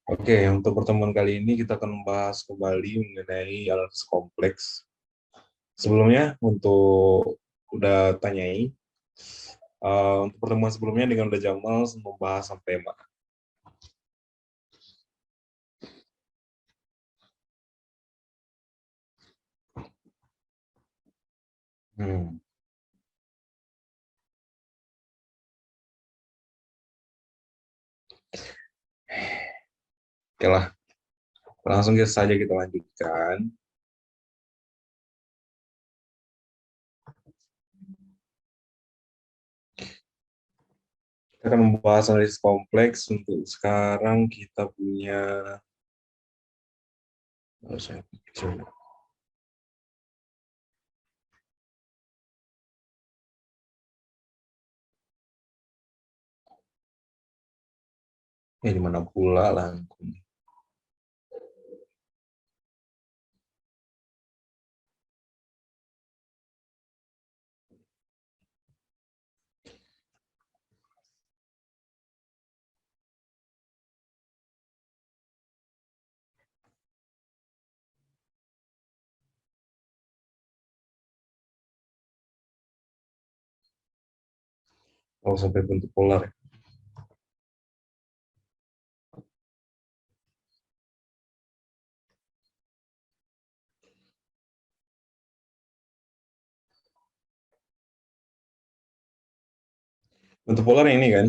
Oke, untuk pertemuan kali ini kita akan membahas kembali mengenai analisis kompleks. Sebelumnya, untuk udah tanyai, untuk pertemuan sebelumnya dengan udah Jamal membahas sampai mana? Hmm. Oke lah, langsung saja kita lanjutkan. Kita akan membahas analisis kompleks. Untuk sekarang kita punya, saya pikir. Di mana pula lah. Kalau sampai bentuk polar ya. Bentuk polar ini kan,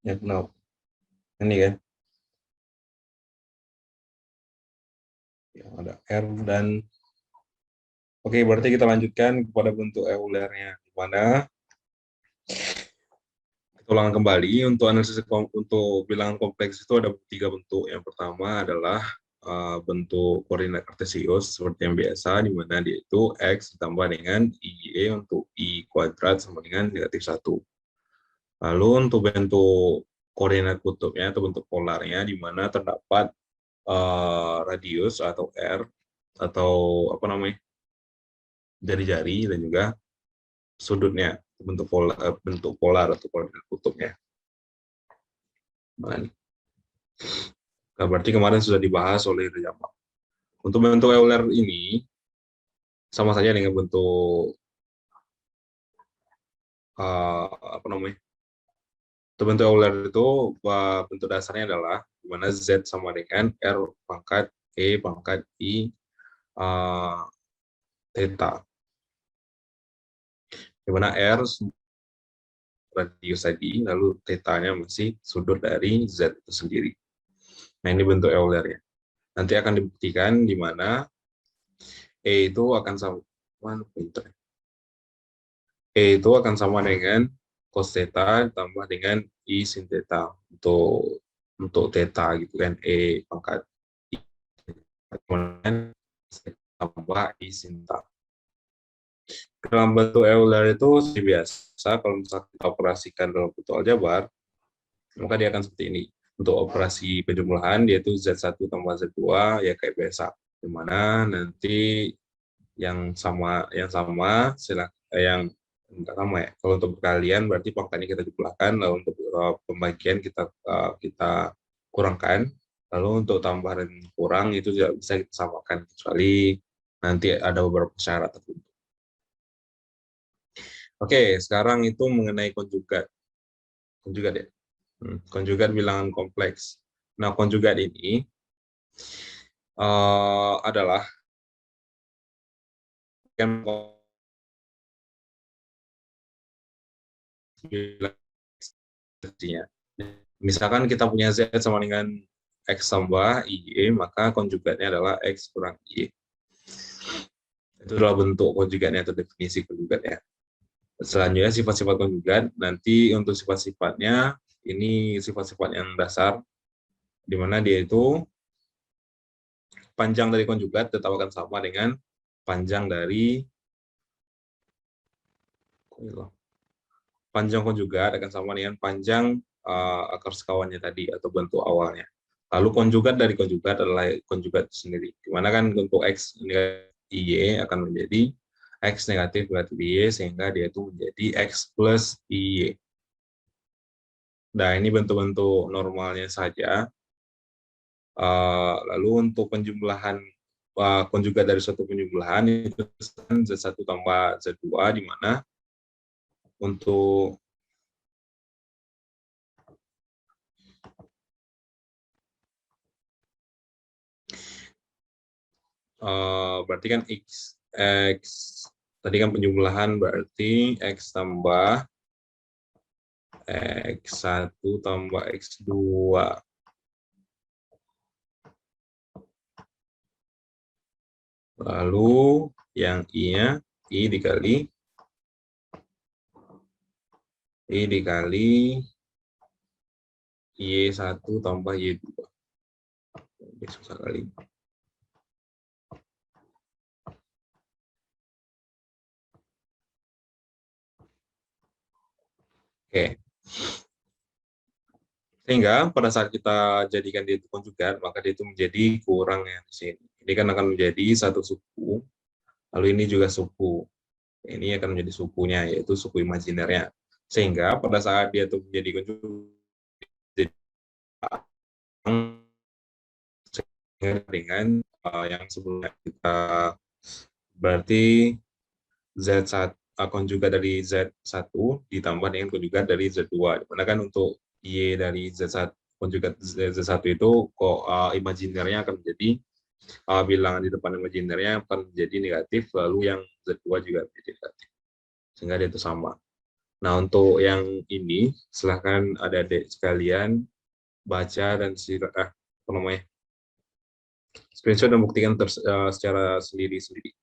ya kenal. Ini kan, yang ada R dan oke, berarti kita lanjutkan kepada bentuk eulernya, di mana kita ulang kembali untuk analisis untuk bilangan kompleks itu ada tiga bentuk. Yang pertama adalah bentuk koordinat kartesius seperti yang biasa, di mana dia itu X ditambah dengan IY untuk I kuadrat sama dengan negatif 1. Lalu untuk bentuk koordinat kutubnya atau bentuk polarnya, di mana terdapat radius atau R atau apa namanya jari-jari dan juga sudutnya bentuk polar atau koordinat kutubnya. Nah, berarti kemarin sudah dibahas oleh Jamal. Untuk bentuk Euler ini sama saja dengan bentuk apa namanya? Untuk bentuk Euler itu bentuk dasarnya adalah di mana Z sama dengan R pangkat E pangkat I theta. Di mana R radius tadi, lalu theta-nya masih sudut dari Z itu sendiri. Nah, ini bentuk Euler-nya. Nanti akan dibuktikan di mana E itu akan sama, E itu akan sama dengan cos theta ditambah dengan I sin theta untuk theta gitu kan, E pangkat I tambah I sin theta. Dalam bentuk Euler itu seperti biasa, kalau misalnya kita operasikan dalam bentuk aljabar, maka dia akan seperti ini. Untuk operasi penjumlahan, dia itu Z1 tambah Z2, ya kayak biasa. Di mana nanti yang sama yang enggak sama ya. Kalau untuk perkalian berarti pangkatnya kita jumlahkan, lalu untuk pembagian kita kurangkan, lalu untuk tambah dan kurang itu tidak bisa kita samakan kecuali nanti ada beberapa syarat tertentu. Oke, sekarang itu mengenai konjugat. Konjugat ya. Konjugat bilangan kompleks. Nah, konjugat ini adalah yang misalkan kita punya Z sama dengan X tambah Y, maka konjugatnya adalah X kurang Y. Itu adalah bentuk konjugatnya atau definisi konjugatnya. Selanjutnya sifat-sifat konjugat, nanti untuk sifat-sifatnya, ini sifat-sifat yang dasar, di mana dia itu panjang dari konjugat tetap akan sama dengan panjang dari panjang konjugat akan sama dengan panjang akar sekawannya tadi atau bentuk awalnya. Lalu konjugat dari konjugat adalah konjugat sendiri. Dimana kan untuk X negatif Y akan menjadi X negatif Y sehingga dia itu menjadi X plus Y. Nah, ini bentuk-bentuk normalnya saja. Lalu untuk penjumlahan konjugat dari suatu penjumlahan itu Z1 tambah Z2, di mana untuk berarti kan X tadi kan penjumlahan, berarti X tambah X1 tambah X2. Lalu yang I-nya, I dikali Y1 tambah Y2. Ini susah kali. Oke. Sehingga pada saat kita jadikan dia itu konjugat, maka dia itu menjadi kurang yang di sini. Ini kan akan menjadi satu suku, lalu ini juga suku. Ini akan menjadi sukunya, yaitu suku imajinernya. Sehingga pada saat dia itu menjadi konjugat dengan yang sebelumnya kita, berarti Z1 konjugat dari Z1 ditambah dengan konjugat dari Z2. Dimana kan untuk Y dari Z1 konjugat Z1 itu kok imajinernya akan menjadi bilangan di depan imajinernya akan menjadi negatif, lalu yang Z2 juga menjadi negatif. Sehingga dia itu sama. Nah, untuk yang ini silahkan adik-adik sekalian baca dan screenshot dan buktikan secara sendiri-sendiri.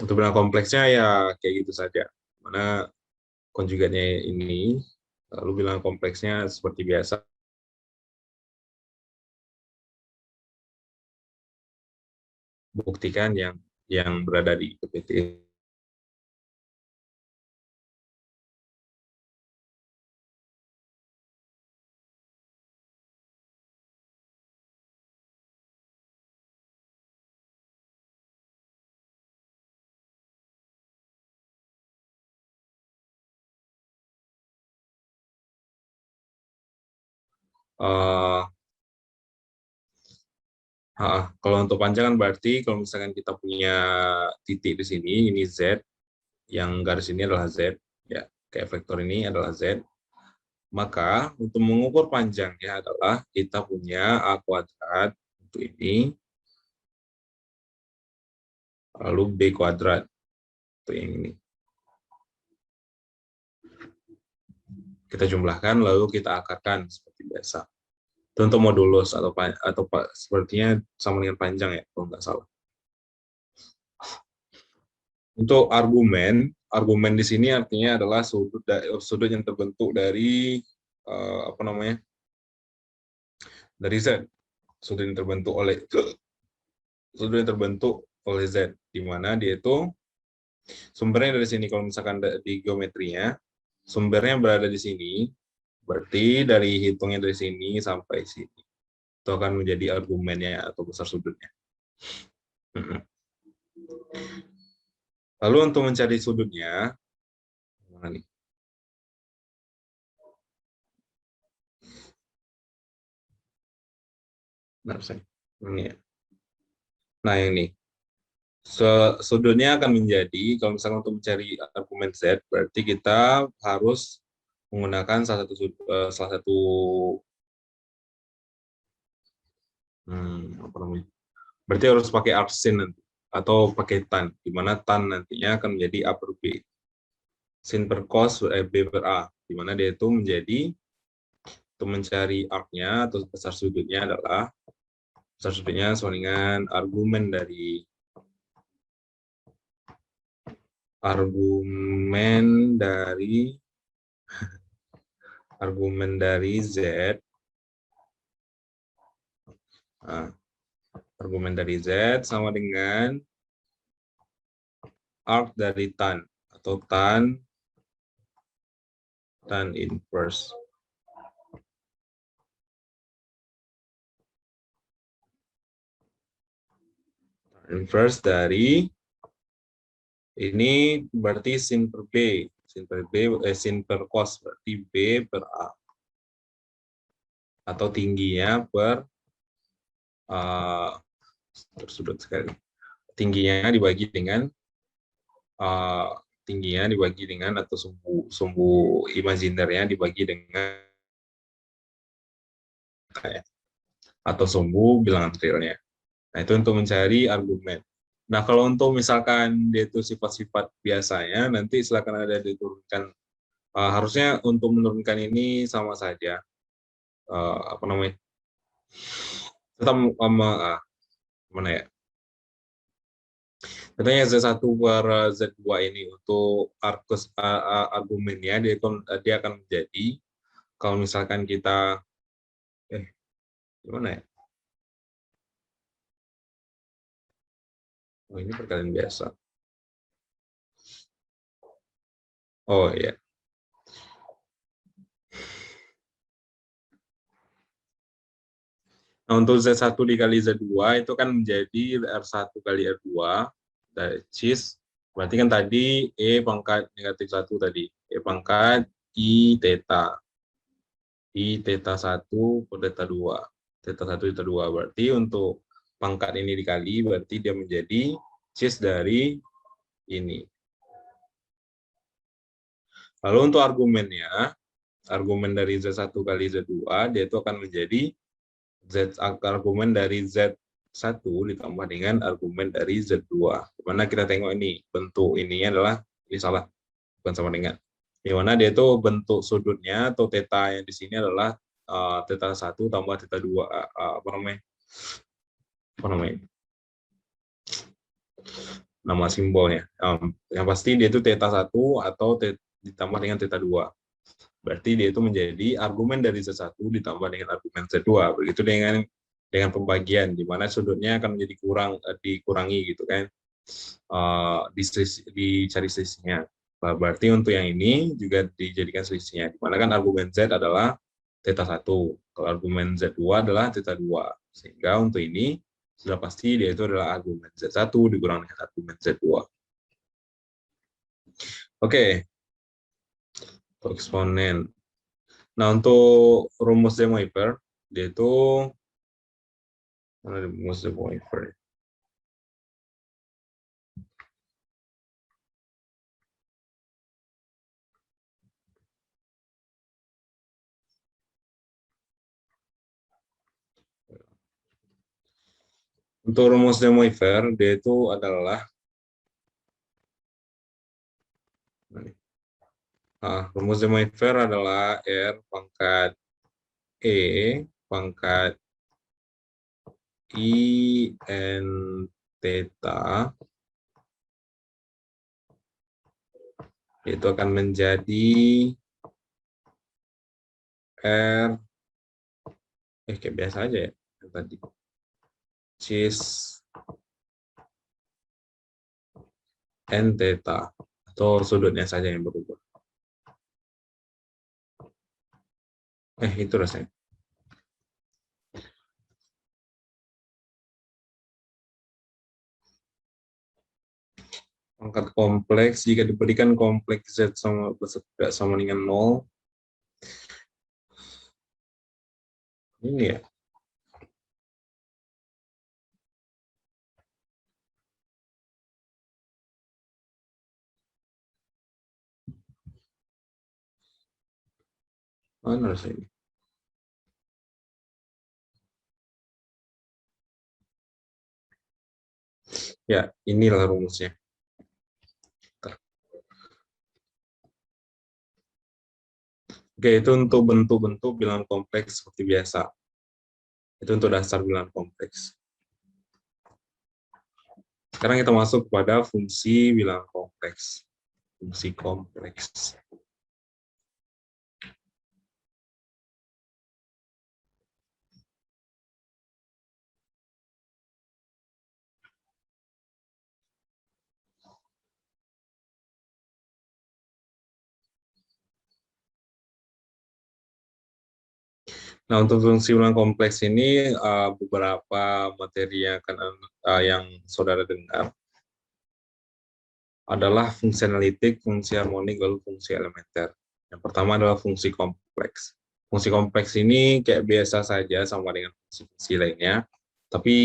Untuk bilangan kompleksnya ya kayak gitu saja. Mana konjugatnya ini, lalu bilangan kompleksnya seperti biasa. Buktikan yang berada di PPT. Uh, Kalau untuk panjang kan berarti kalau misalkan kita punya titik di sini, ini Z, yang garis ini adalah Z, ya, kayak vektor ini adalah Z, maka untuk mengukur panjangnya adalah kita punya A kuadrat untuk ini, lalu B kuadrat untuk yang ini. Kita jumlahkan, lalu kita akarkan seperti biasa. Itu untuk modulus atau sepertinya sama dengan panjang ya, kalau nggak salah. Untuk argumen di sini artinya adalah sudut yang terbentuk dari dari Z, sudut yang terbentuk oleh Z, di mana dia itu sumbernya dari sini. Kalau misalkan di geometrinya sumbernya berada di sini, berarti dari hitungnya dari sini sampai sini itu akan menjadi argumennya atau besar sudutnya. Lalu untuk mencari sudutnya, mana nih? Ini ya. Nah, yang ini. Sudutnya akan menjadi, kalau misalnya untuk mencari argumen Z, berarti kita harus menggunakan salah satu apa namanya? Berarti harus pakai arcsin nanti, atau pakai tan, di mana tan nantinya akan menjadi A per B. Sin per cos B per A, di mana dia itu menjadi, untuk mencari arcnya atau besar sudutnya adalah, besar sudutnya sama dengan argumen dari Z. Nah, argumen dari Z sama dengan arc dari tan, atau tan inverse. Inverse dari ini berarti sin per B, sin per cos berarti B per A. atau tingginya tersudut sekali. Tingginya dibagi dengan atau sumbu imajinernya dibagi dengan atau sumbu bilangan realnya. Nah, itu untuk mencari argumen. Nah, kalau untuk misalkan dia itu sifat-sifat biasanya, nanti silakan ada diturunkan. Harusnya untuk menurunkan ini sama saja. Apa namanya? Tetap mana ya? Katanya Z1 per Z2 ini untuk argumennya dia akan menjadi, kalau misalkan kita gimana ya? Oh, ini perkalian biasa. Oh iya. Nah, untuk Z1 dikali Z2 itu kan menjadi R1 kali R2, cis, berarti kan tadi E pangkat negatif 1 tadi, E pangkat I theta. I theta 1 per theta 2. Theta 1, theta 2. Berarti untuk pangkat ini dikali, berarti dia menjadi cis dari ini. Lalu untuk argumennya, argumen dari Z1 kali Z2, dia itu akan menjadi argumen dari Z1 ditambah dengan argumen dari Z2. Dimana kita tengok ini, bentuk ininya adalah, ini salah, bukan sama dengan. Dimana dia itu bentuk sudutnya atau theta yang di sini adalah theta 1 tambah theta 2, apa namanya? Nama simbolnya. Yang pasti dia itu theta 1 atau ditambah dengan theta 2. Berarti dia itu menjadi argumen dari Z1 ditambah dengan argumen Z2. Begitu dengan pembagian, di mana sudutnya akan menjadi dikurangi gitu kan, dicari selisihnya. Berarti untuk yang ini juga dijadikan selisihnya, di mana kan argumen Z adalah theta 1, kalau argumen Z2 adalah theta 2. Sehingga untuk ini sudah pasti dia itu adalah argumen Z1 dikurang dengan argumen Z2. Oke, eksponen. Nah, untuk rumus De Moivre, dia itu rumus De Moivre. Untuk rumus De Moivre, dia itu adalah rumus De Moivre adalah R pangkat E pangkat I N theta itu akan menjadi R kayak biasa aja ya tadi, cis N theta, atau sudutnya saja yang berubah. Itu rasanya. Pangkat kompleks jika diberikan kompleks Z sama dengan 0. Ini ya. Mana rasanya? Ya, inilah rumusnya. Oke, itu untuk bentuk-bentuk bilangan kompleks seperti biasa. Itu untuk dasar bilangan kompleks. Sekarang kita masuk kepada fungsi bilangan kompleks. Fungsi kompleks. Nah, untuk fungsi bilangan kompleks ini beberapa materi yang saudara dengar adalah fungsi analitik, fungsi harmonik, lalu fungsi elementer. Yang pertama adalah fungsi kompleks. Fungsi kompleks ini kayak biasa saja sama dengan fungsi-fungsi lainnya, tapi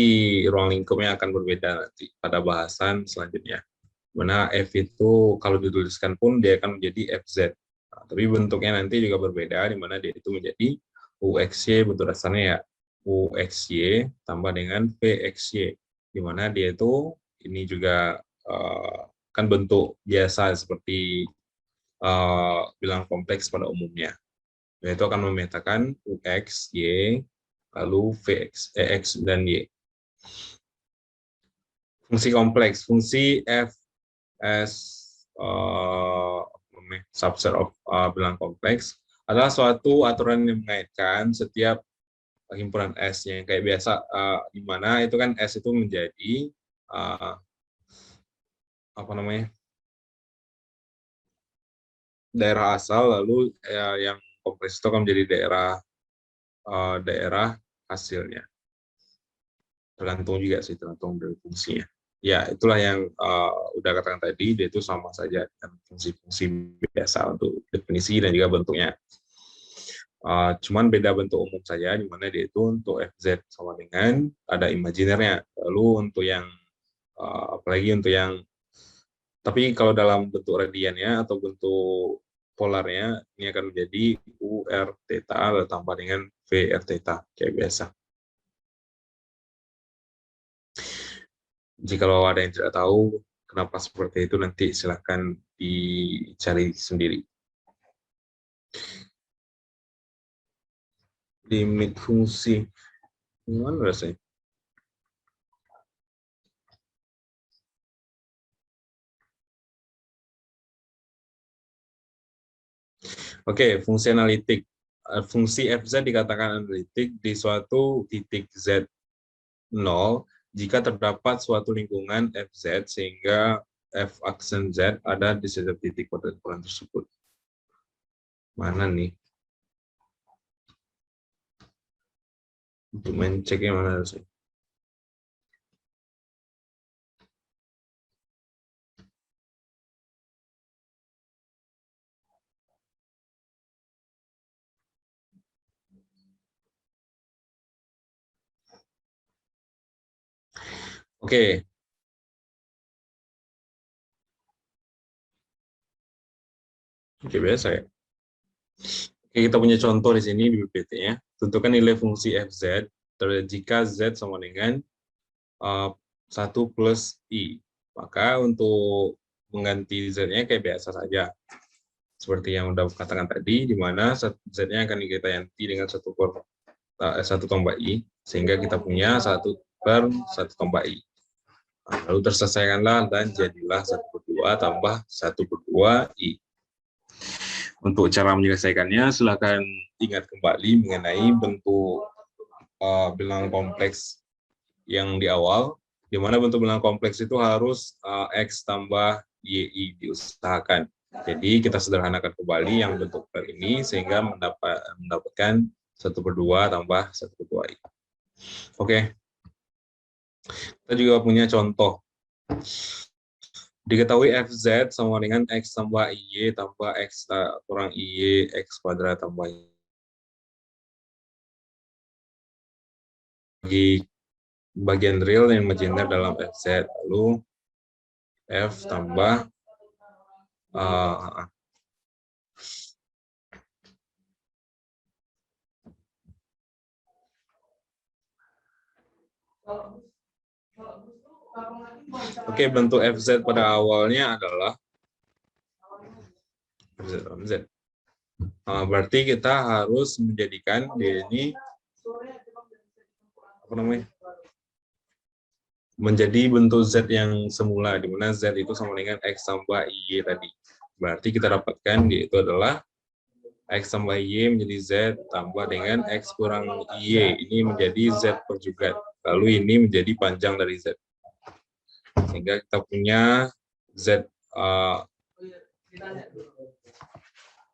ruang lingkupnya akan berbeda nanti pada bahasan selanjutnya. Mana F itu kalau dituliskan pun dia akan menjadi FZ. Nah, tapi bentuknya nanti juga berbeda, di mana dia itu menjadi UXY, bentuk dasarnya ya UXY tambah dengan VXY, di mana dia itu ini juga kan bentuk biasa seperti bilangan kompleks pada umumnya. Yaitu akan memetakan UX, Y, lalu VX, EX, dan Y. Fungsi kompleks, fungsi F as subset of bilangan kompleks adalah suatu aturan yang mengaitkan setiap himpunan S-nya. Kayak biasa, di mana itu kan S itu menjadi apa namanya, daerah asal, lalu yang kompleks itu akan menjadi daerah hasilnya. Tergantung juga sih, tergantung dari fungsinya. Ya, itulah yang udah katakan tadi, dia itu sama saja dengan fungsi-fungsi biasa untuk definisi dan juga bentuknya. Cuman beda bentuk umum saja, di mana dia itu untuk FZ sama dengan ada imajinernya. Lalu untuk yang, apalagi untuk yang, tapi kalau dalam bentuk radiannya atau bentuk polarnya, ini akan menjadi UR theta tambah dengan VR theta, kayak biasa. Jikalau ada yang tidak tahu kenapa seperti itu, nanti silakan dicari sendiri. Limit fungsi, gimana rasanya? Oke, fungsi analitik. Fungsi FZ dikatakan analitik di suatu titik Z0 jika terdapat suatu lingkungan FZ sehingga F aksen Z ada di setiap titik pada lingkungan tersebut. Mana nih? Untuk menceknya mana sih? Oke. Oke, biasa ya. Oke, kita punya contoh di sini di BPT-nya. Tentukan nilai fungsi FZ jika Z sama dengan 1 plus I. Maka untuk mengganti Z-nya kayak biasa saja. Seperti yang udah katakan tadi, di mana Z-nya akan kita ganti dengan 1 tambah I, sehingga kita punya 1 per 1 tambah I. Nah, lalu terselesaikanlah dan jadilah 1 per 2 tambah 1 per 2 I. Untuk cara menyelesaikannya, silakan ingat kembali mengenai bentuk bilangan kompleks yang di awal, di mana bentuk bilangan kompleks itu harus X tambah YI diusahakan. Jadi kita sederhanakan kembali yang bentuk per ini, sehingga mendapatkan 1 per 2 tambah 1 per 2I. Oke. Kita juga punya contoh. Diketahui FZ sama dengan X tambah IY tambah X kurang IY, X kuadrat tambah Y. Bagi bagian real dan imaginer dalam FZ, lalu F tambah Oke, bentuk FZ pada awalnya adalah FZ. Berarti kita harus menjadikan dia ini apa namanya? Menjadi bentuk Z yang semula, di mana Z itu sama dengan X tambah Y tadi. Berarti kita dapatkan dia itu adalah X tambah Y menjadi Z tambah dengan X kurang Y. Ini menjadi Z perjugat. Lalu ini menjadi panjang dari Z. Sehingga kita punya Z.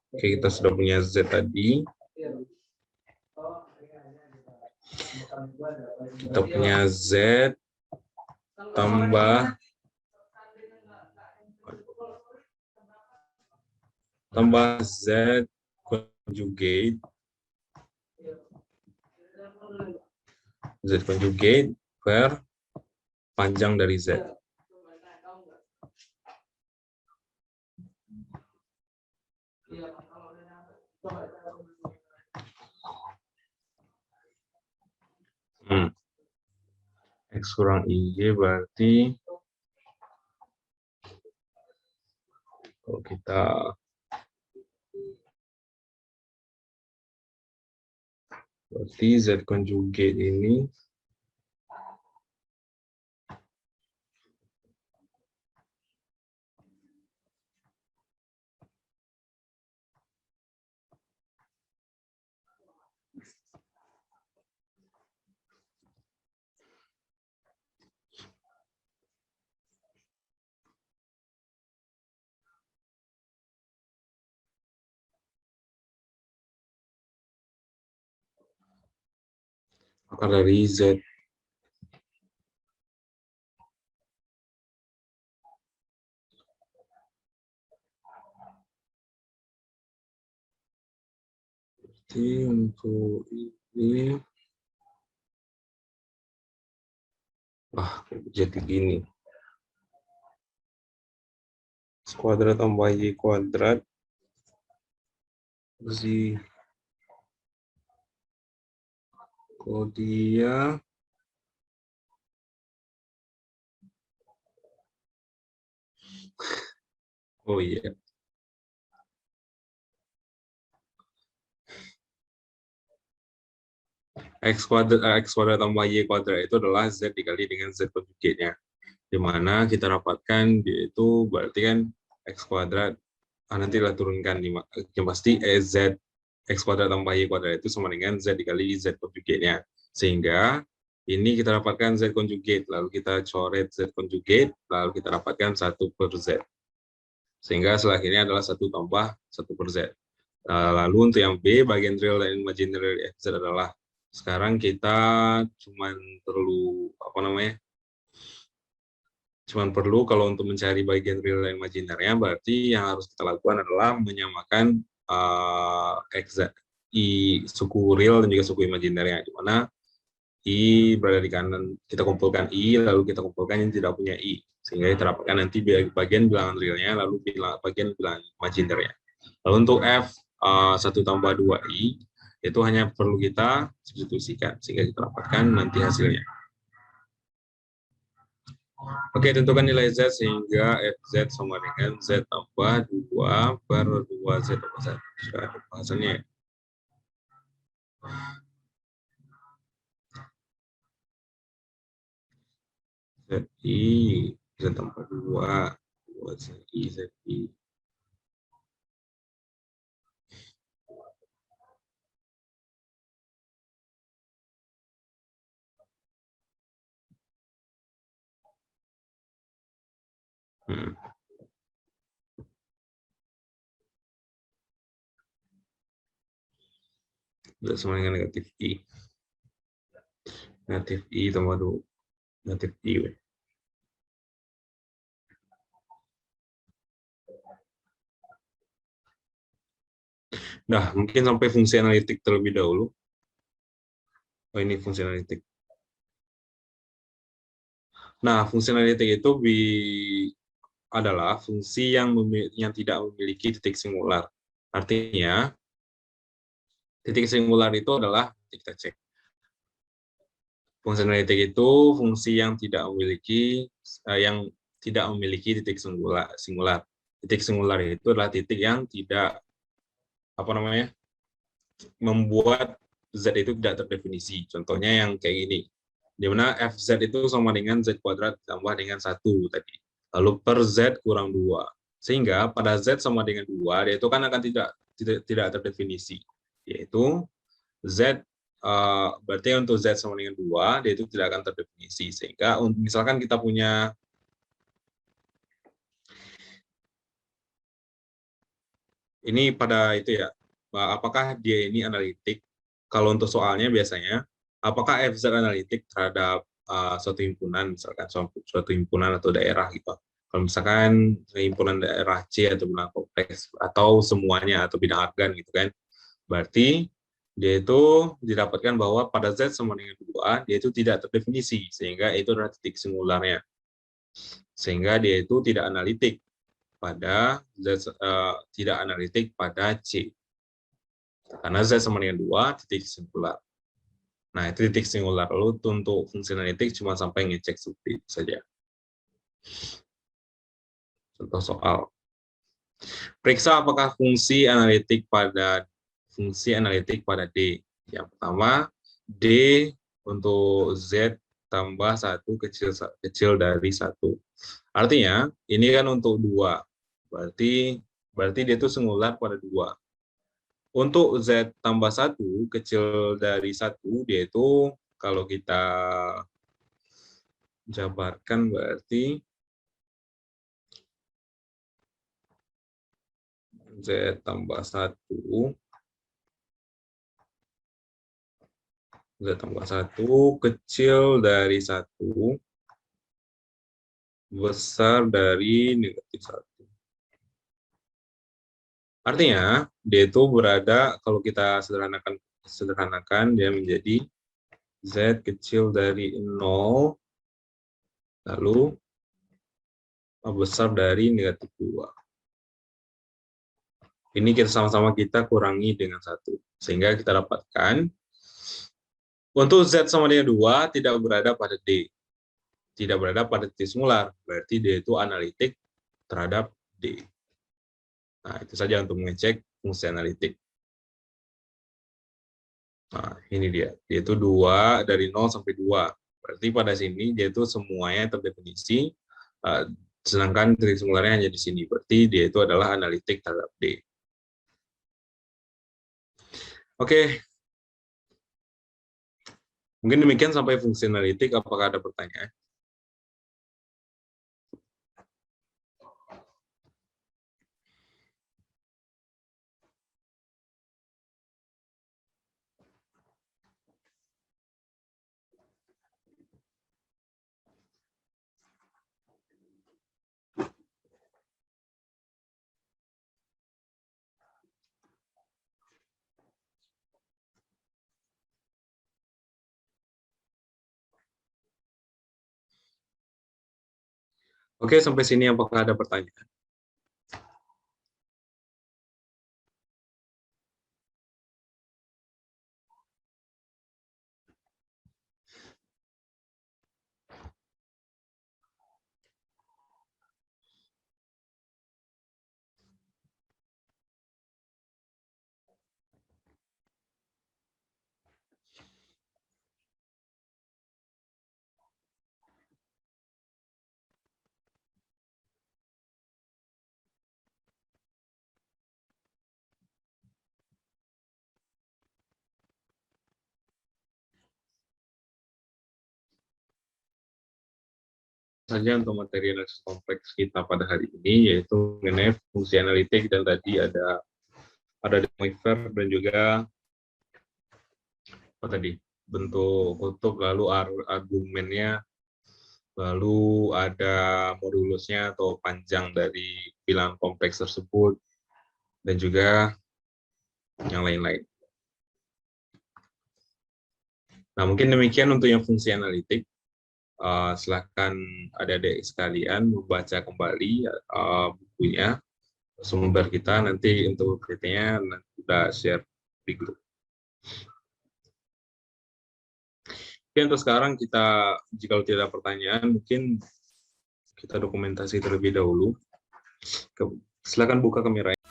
Oke, kita sudah punya Z tadi. Kita punya Z tambah Z conjugate Z conjugate per panjang dari Z. X kurang IG berarti kalau kita berarti Z conjugate ini akar dari Z. Jadi untuk ini, jadi gini. X kuadrat tambah Y kuadrat. Z. Kalau dia oh iya. X kuadrat tambah Y kuadrat itu adalah Z dikali dengan Z conjugate-nya. Di mana kita dapatkan yaitu berarti kan X kuadrat, nanti lah turunkan yang pasti Z X kuadrat tambah Y kuadrat itu sama dengan Z dikali Z conjugate-nya. Sehingga ini kita dapatkan Z conjugate, lalu kita coret Z conjugate, lalu kita dapatkan 1 per Z. Sehingga setelah ini adalah 1 tambah 1 per Z. Lalu untuk yang B, bagian real dan imaginary FZ adalah sekarang kita cuman perlu kalau untuk mencari bagian real dan imaginary-nya, berarti yang harus kita lakukan adalah menyamakan I suku real dan juga suku imaginary-nya, di mana I berada di kanan, kita kumpulkan I, lalu kita kumpulkan yang tidak punya I, sehingga kita dapatkan nanti bagian bilangan realnya, lalu bagian bilangan imaginary-nya. Lalu untuk F 1 tambah 2I, itu hanya perlu kita substitusikan, sehingga kita dapatkan nanti hasilnya. Oke, tentukan nilai Z sehingga FZ sama dengan Z tambah 2 per 2Z tambah 1. Sudah ada pembahasannya. ZI, Z tambah 2, 2ZI, ZI. Z sama dengan negatif I. Negatif I tambah 2. Negatif I. Nah, mungkin sampai fungsi analitik terlebih dahulu. Oh, ini fungsi analitik. Nah, fungsi analitik itu adalah fungsi yang tidak memiliki titik singular. Artinya, titik singular itu adalah, kita cek. Fungsi analitik itu fungsi yang tidak memiliki titik singular. Titik singular itu adalah titik yang tidak membuat Z itu tidak terdefinisi. Contohnya yang kayak gini, di mana FZ itu sama dengan Z kuadrat tambah dengan 1 tadi. Lalu per Z kurang 2. Sehingga pada Z sama dengan 2, dia itu kan akan tidak terdefinisi. Yaitu Z, berarti untuk Z sama dengan 2, dia itu tidak akan terdefinisi. Sehingga misalkan kita punya ini pada itu ya, apakah dia ini analitik? Kalau untuk soalnya biasanya, apakah FZ analitik terhadap suatu himpunan, misalkan suatu himpunan atau daerah gitu. Kalau misalkan himpunan daerah C atau bidang kompleks atau semuanya atau bidang organ gitu kan, berarti dia itu didapatkan bahwa pada Z sama dengan 2, dia itu tidak terdefinisi, sehingga itu adalah titik singularnya. Sehingga dia itu tidak analitik pada Z, tidak analitik pada C. Karena Z sama dengan 2, titik singular. Nah, itu titik singular. Lalu untuk fungsi analitik cuma sampai ngecek seperti itu saja. Contoh soal. Periksa apakah fungsi analitik pada D. Yang pertama, D untuk Z tambah 1 kecil dari 1. Artinya, ini kan untuk 2. Berarti dia itu singular pada 2. Untuk Z tambah 1 kecil dari 1, dia itu kalau kita jabarkan berarti Z tambah 1 kecil dari 1 besar dari negatif 1. Artinya, dia itu berada, kalau kita sederhanakan dia menjadi Z kecil dari 0, lalu besar dari negatif 2. Ini kita sama-sama kurangi dengan 1. Sehingga kita dapatkan, untuk Z sama dengan 2 tidak berada pada D. Tidak berada pada titik singular. Berarti dia itu analitik terhadap D. Nah, itu saja untuk mengecek fungsi analitik. Nah, ini dia. Dia itu 2 dari 0 sampai 2. Berarti pada sini dia itu semuanya terdefinisi, sedangkan titik singularnya hanya di sini. Berarti dia itu adalah analitik terhadap D. Oke. Mungkin demikian sampai fungsi analitik. Apakah ada pertanyaan? Oke, sampai sini apakah ada pertanyaan? Saja untuk materi analisis kompleks kita pada hari ini, yaitu mengenai fungsi analitik, dan tadi ada Demoifer dan juga bentuk kutub, lalu argumennya, lalu ada modulusnya atau panjang dari bilangan kompleks tersebut, dan juga yang lain-lain. Nah, mungkin demikian untuk yang fungsi analitik. Silakan adik-adik sekalian membaca kembali bukunya, sumber kita. Nanti untuk kritiknya kita share di grup. Oke, untuk sekarang kita, jika tidak ada pertanyaan, mungkin kita dokumentasi terlebih dahulu. Silakan buka kameranya.